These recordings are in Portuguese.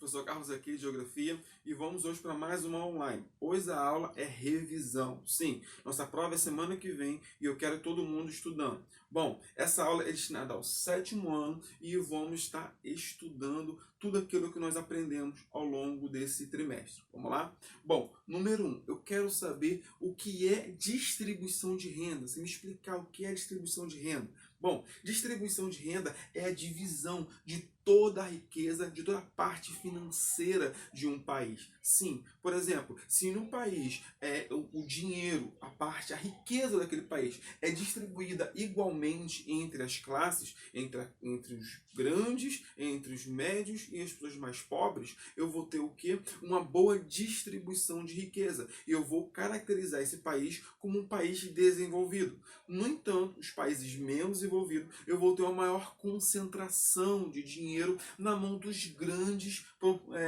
professor Carlos aqui de Geografia e vamos hoje para mais uma online. Hoje a aula é revisão. Sim, nossa prova é semana que vem e eu quero todo mundo estudando. Bom, essa aula é destinada ao 7º ano e vamos estar estudando tudo aquilo que nós aprendemos ao longo desse trimestre. Vamos lá? Bom, número 1, eu quero saber o que é distribuição de renda. Você me explicar o que é distribuição de renda? Bom, distribuição de renda é a divisão de toda a riqueza, de toda a parte financeira de um país. Sim, por exemplo, se no país o dinheiro, a riqueza daquele país é distribuída igualmente entre as classes, entre os grandes, entre os médios e as pessoas mais pobres, eu vou ter o quê? Uma boa distribuição de riqueza. E eu vou caracterizar esse país como um país desenvolvido. No entanto, os países menos desenvolvidos, eu vou ter uma maior concentração de dinheiro na mão dos grandes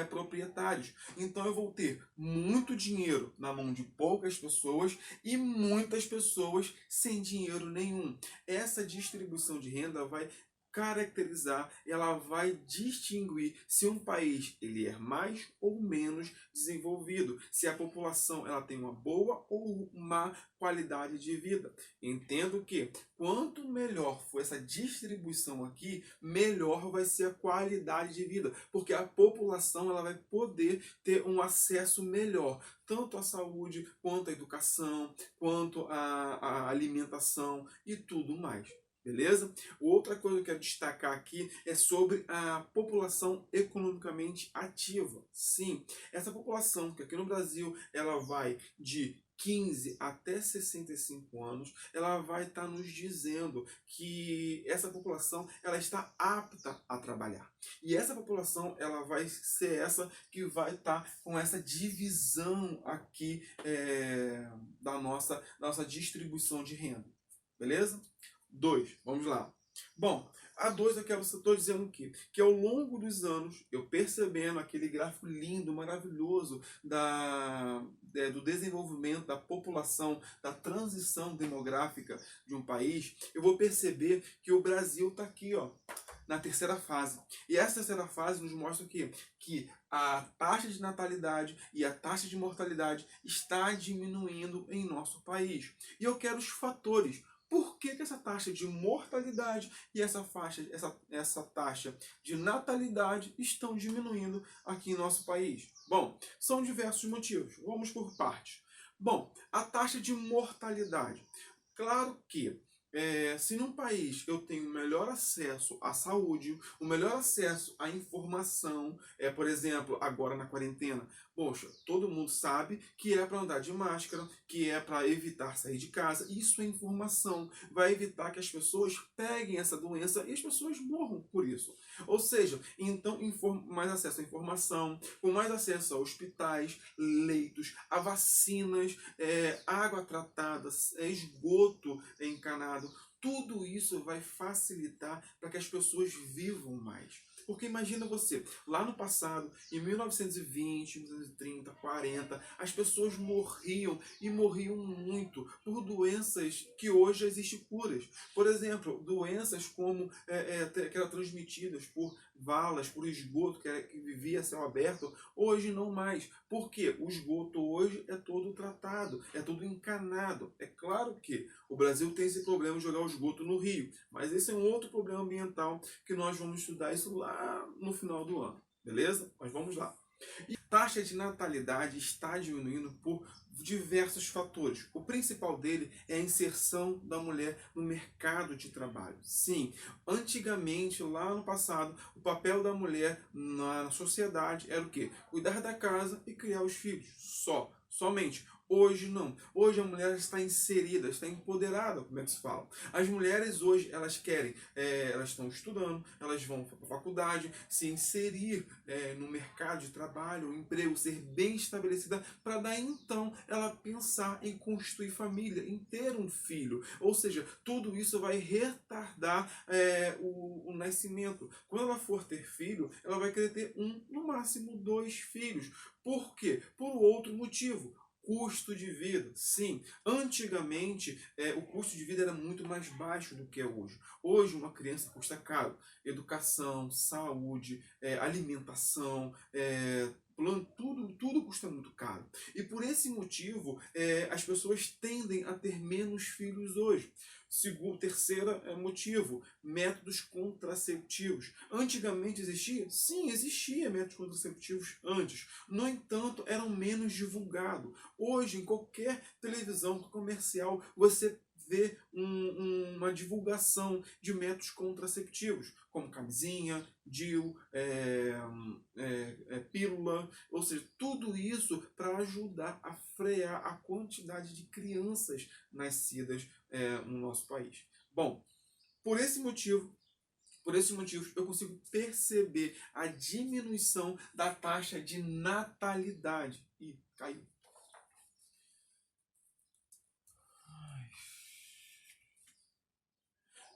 proprietários. Então eu vou ter muito dinheiro na mão de poucas pessoas e muitas pessoas sem dinheiro nenhum. Essa distribuição de renda vai caracterizar, ela vai distinguir se um país ele é mais ou menos desenvolvido, se a população ela tem uma boa ou má qualidade de vida. Entendo que quanto melhor for essa distribuição aqui, melhor vai ser a qualidade de vida, porque a população ela vai poder ter um acesso melhor, tanto à saúde, quanto à educação, quanto à alimentação e tudo mais. Beleza? Outra coisa que eu quero destacar aqui é sobre a população economicamente ativa. Sim, essa população que aqui no Brasil ela vai de 15 até 65 anos, ela vai estar nos dizendo que essa população ela está apta a trabalhar. E essa população ela vai ser essa que vai estar com essa divisão aqui da nossa distribuição de renda. Beleza? 2, vamos lá. Bom, a 2 eu estou dizendo que ao longo dos anos, eu percebendo aquele gráfico lindo, maravilhoso do desenvolvimento da população, da transição demográfica de um país, eu vou perceber que o Brasil está aqui, ó, na terceira fase. E essa terceira fase nos mostra que a taxa de natalidade e a taxa de mortalidade está diminuindo em nosso país. E eu quero os fatores. Por que essa taxa de mortalidade e essa taxa de natalidade estão diminuindo aqui em nosso país? Bom, são diversos motivos. Vamos por partes. Bom, a taxa de mortalidade. Claro que se num país eu tenho melhor acesso à saúde, o melhor acesso à informação, por exemplo, agora na quarentena, poxa, todo mundo sabe que é para andar de máscara, que é para evitar sair de casa. Isso é informação, vai evitar que as pessoas peguem essa doença e as pessoas morram por isso. Ou seja, então mais acesso à informação, com mais acesso a hospitais, leitos, a vacinas, água tratada, esgoto encanado, tudo isso vai facilitar para que as pessoas vivam mais. Porque imagina você, lá no passado, em 1920, 1930, 40, as pessoas morriam e morriam muito por doenças que hoje existem curas. Por exemplo, doenças como que eram transmitidas por valas, por esgoto que vivia a céu aberto, hoje não mais. Porque o esgoto hoje é todo tratado, é todo encanado. É claro que o Brasil tem esse problema de jogar o esgoto no rio, mas esse é um outro problema ambiental que nós vamos estudar isso lá no final do ano, beleza? Mas vamos lá. E a taxa de natalidade está diminuindo por diversos fatores. O principal dele é a inserção da mulher no mercado de trabalho. Sim, antigamente, lá no passado, o papel da mulher na sociedade era o quê? Cuidar da casa e criar os filhos. Somente. Hoje não. Hoje a mulher está inserida, está empoderada, como é que se fala. As mulheres hoje, elas querem, elas estão estudando, elas vão para a faculdade, se inserir no mercado de trabalho, um emprego, ser bem estabelecida, para daí então ela pensar em constituir família, em ter um filho. Ou seja, tudo isso vai retardar o nascimento. Quando ela for ter filho, ela vai querer ter no máximo 2 filhos. Por quê? Por outro motivo. Custo de vida, sim. Antigamente, o custo de vida era muito mais baixo do que é hoje. Hoje, uma criança custa caro. Educação, saúde, alimentação, tudo custa muito caro. E por esse motivo, as pessoas tendem a ter menos filhos hoje. Segundo, terceiro motivo, métodos contraceptivos. Antigamente existia? Sim, existia métodos contraceptivos antes. No entanto, eram menos divulgados. Hoje, em qualquer televisão comercial, você vê uma divulgação de métodos contraceptivos, como camisinha, DIU, pílula, ou seja, tudo isso para ajudar a frear a quantidade de crianças nascidas no nosso país. Bom, por esse motivo, eu consigo perceber a diminuição da taxa de natalidade. Ih, caiu.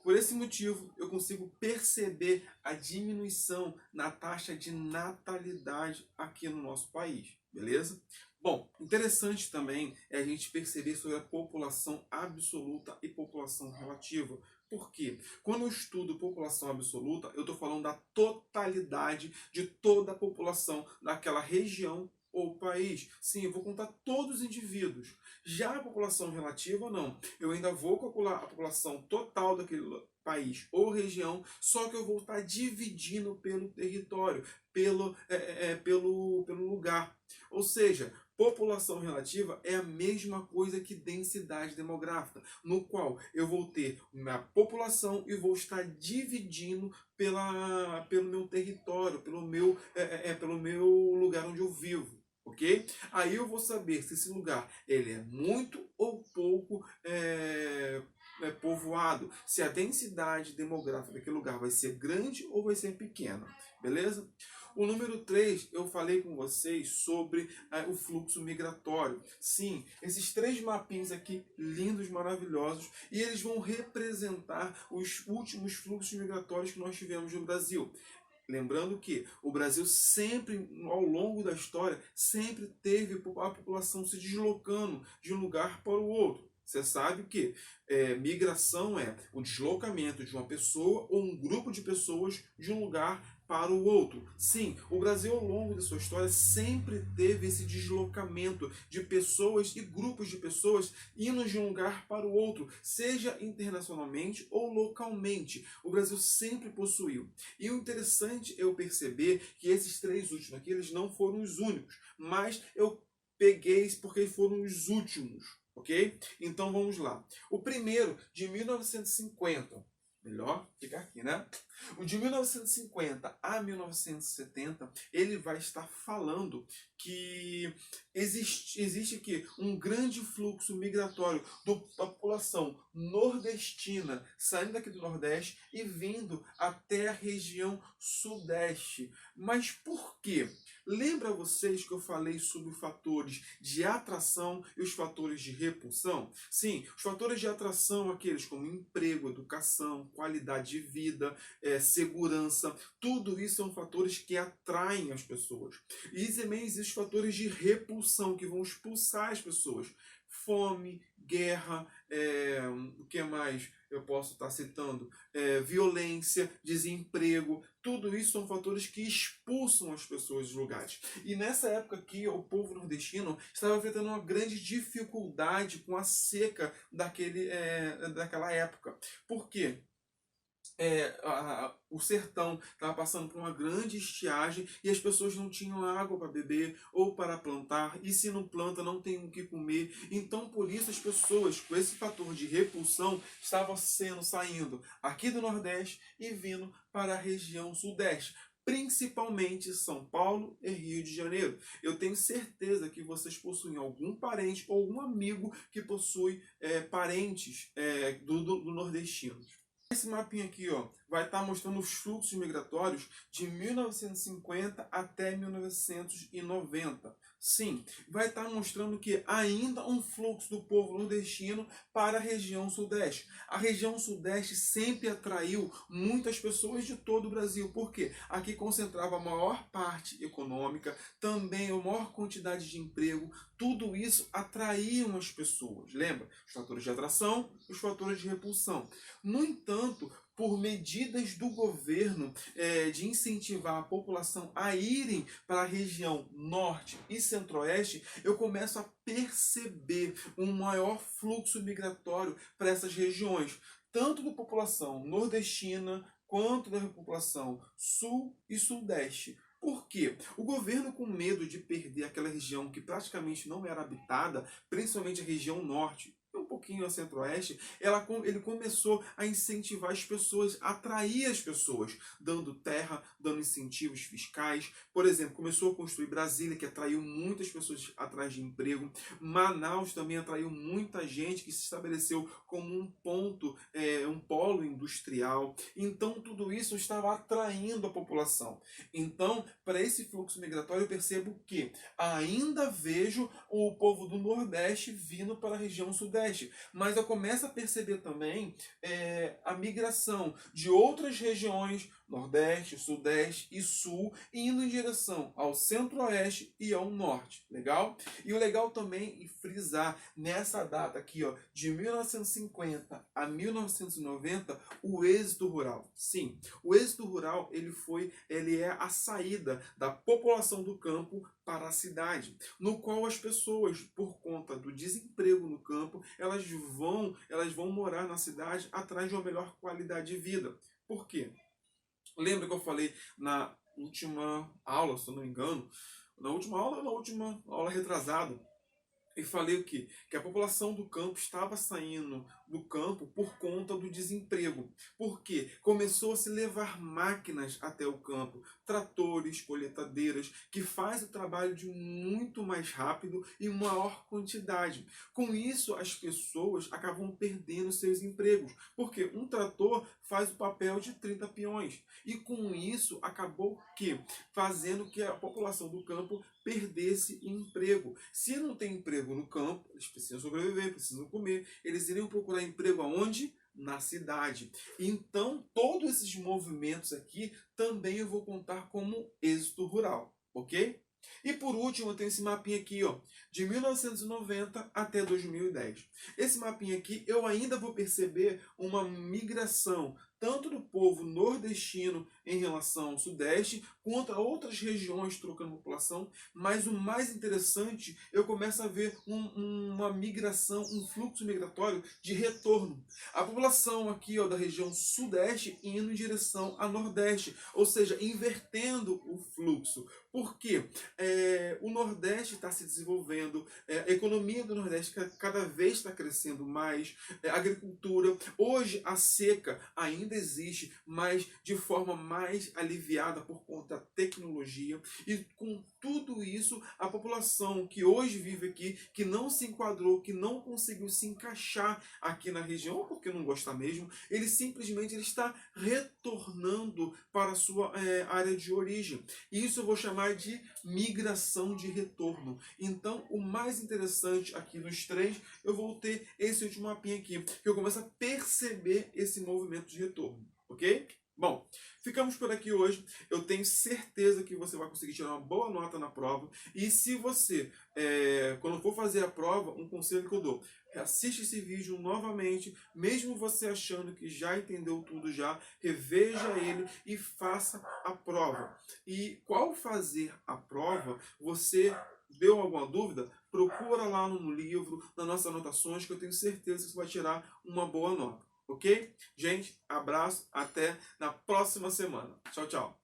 Por esse motivo, eu consigo perceber a diminuição na taxa de natalidade aqui no nosso país, beleza? Bom, interessante também é a gente perceber sobre a população absoluta e população relativa. Por quê? Quando eu estudo população absoluta, eu estou falando da totalidade de toda a população daquela região ou país. Sim, eu vou contar todos os indivíduos. Já a população relativa, não. Eu ainda vou calcular a população total daquele país ou região, só que eu vou estar dividindo pelo território, pelo lugar. Ou seja, população relativa é a mesma coisa que densidade demográfica, no qual eu vou ter minha população e vou estar dividindo pelo meu território, pelo meu lugar onde eu vivo. Ok? Aí eu vou saber se esse lugar ele é muito ou pouco povoado, se a densidade demográfica daquele lugar vai ser grande ou vai ser pequena, beleza? O número 3, eu falei com vocês sobre o fluxo migratório. Sim, esses 3 mapinhos aqui, lindos, maravilhosos, e eles vão representar os últimos fluxos migratórios que nós tivemos no Brasil. Lembrando que o Brasil sempre, ao longo da história, sempre teve a população se deslocando de um lugar para o outro. Você sabe que migração é o deslocamento de uma pessoa ou um grupo de pessoas de um lugar para o outro. Sim, o Brasil ao longo da sua história sempre teve esse deslocamento de pessoas e grupos de pessoas indo de um lugar para o outro, seja internacionalmente ou localmente. O Brasil sempre possuiu. E o interessante é eu perceber que esses 3 últimos aqui, eles não foram os únicos, mas eu peguei porque foram os últimos, ok? Então vamos lá. O primeiro, de 1950, melhor ficar aqui, né? O de 1950 a 1970, ele vai estar falando que existe aqui um grande fluxo migratório da população nordestina, saindo daqui do Nordeste e vindo até a região Sudeste. Mas por quê? Lembra vocês que eu falei sobre os fatores de atração e os fatores de repulsão? Sim, os fatores de atração, aqueles como emprego, educação, qualidade de vida, segurança, tudo isso são fatores que atraem as pessoas. E também existem fatores de repulsão, que vão expulsar as pessoas. Fome, guerra, o que mais eu posso estar citando? Violência, desemprego, tudo isso são fatores que expulsam as pessoas dos lugares. E nessa época aqui, o povo nordestino estava enfrentando uma grande dificuldade com a seca daquela época. Por quê? O sertão estava passando por uma grande estiagem e as pessoas não tinham água para beber ou para plantar, e se não planta não tem o que comer. Então por isso as pessoas com esse fator de repulsão estavam saindo aqui do Nordeste e vindo para a região Sudeste, principalmente São Paulo e Rio de Janeiro. Eu tenho certeza que vocês possuem algum parente ou algum amigo que possui parentes do nordestinos. Esse mapinha aqui, ó, vai estar mostrando os fluxos migratórios de 1950 até 1990. Sim, vai estar mostrando que ainda um fluxo do povo nordestino para a região sudeste. A região sudeste sempre atraiu muitas pessoas de todo o Brasil. Por quê? Aqui concentrava a maior parte econômica, também a maior quantidade de emprego. Tudo isso atraíam as pessoas. Lembra? Os fatores de atração, os fatores de repulsão. No entanto, por medidas do governo de incentivar a população a irem para a região norte e centro-oeste, eu começo a perceber um maior fluxo migratório para essas regiões, tanto da população nordestina quanto da população sul e sudeste. Por quê? O governo, com medo de perder aquela região que praticamente não era habitada, principalmente a região norte, um pouquinho a centro-oeste, ele começou a incentivar as pessoas, a atrair as pessoas, dando terra, dando incentivos fiscais. Por exemplo, começou a construir Brasília, que atraiu muitas pessoas atrás de emprego. Manaus também atraiu muita gente que se estabeleceu como um ponto, um polo industrial. Então, tudo isso estava atraindo a população. Então, para esse fluxo migratório, eu percebo que ainda vejo o povo do Nordeste vindo para a região Sudeste. Mas eu começo a perceber também a migração de outras regiões, Nordeste, Sudeste e Sul, indo em direção ao Centro-Oeste e ao Norte. Legal? E o legal também é frisar nessa data aqui, ó, de 1950 a 1990, o êxodo rural. Sim, o êxodo rural ele é a saída da população do campo para a cidade, no qual as pessoas, por conta do desemprego no campo, elas vão morar na cidade atrás de uma melhor qualidade de vida. Por quê? Lembra que eu falei na última aula, se eu não me engano, na última aula retrasada, e falei o quê? Que a população do campo estava saindo do campo por conta do desemprego. Por quê? Começou a se levar máquinas até o campo, tratores, colheitadeiras, que faz o trabalho de muito mais rápido e maior quantidade. Com isso, as pessoas acabam perdendo seus empregos, porque um trator faz o papel de 30 peões. E com isso, acabou fazendo que a população do campo perdesse emprego. Se não tem emprego no campo, eles precisam sobreviver, precisam comer, eles iriam procurar emprego aonde? Na cidade. Então, todos esses movimentos aqui também eu vou contar como êxito rural, ok? E por último, eu tenho esse mapinha aqui, ó, de 1990 até 2010. Esse mapinha aqui, eu ainda vou perceber uma migração tanto do povo nordestino em relação ao sudeste, quanto a outras regiões trocando população, mas o mais interessante, eu começo a ver uma migração, um fluxo migratório de retorno. A população aqui, ó, da região sudeste indo em direção a nordeste, ou seja, invertendo o fluxo. Por quê? O Nordeste está se desenvolvendo, a economia do Nordeste cada vez está crescendo mais, a agricultura, hoje a seca ainda existe, mas de forma mais aliviada por conta da tecnologia, e com tudo isso, a população que hoje vive aqui, que não se enquadrou, que não conseguiu se encaixar aqui na região, ou porque não gosta mesmo, ele simplesmente está retornando para a sua área de origem. E isso eu vou chamar de migração de retorno. Então, o mais interessante aqui dos três, eu vou ter esse último mapinha aqui, que eu começo a perceber esse movimento de retorno, ok? Bom, ficamos por aqui hoje. Eu tenho certeza que você vai conseguir tirar uma boa nota na prova. E se você, quando for fazer a prova, um conselho que eu dou: assiste esse vídeo novamente, mesmo você achando que já entendeu tudo já, reveja ele e faça a prova. E qual fazer a prova, você deu alguma dúvida? Procura lá no livro, nas nossas anotações, que eu tenho certeza que você vai tirar uma boa nota. Ok? Gente, abraço, até na próxima semana. Tchau, tchau.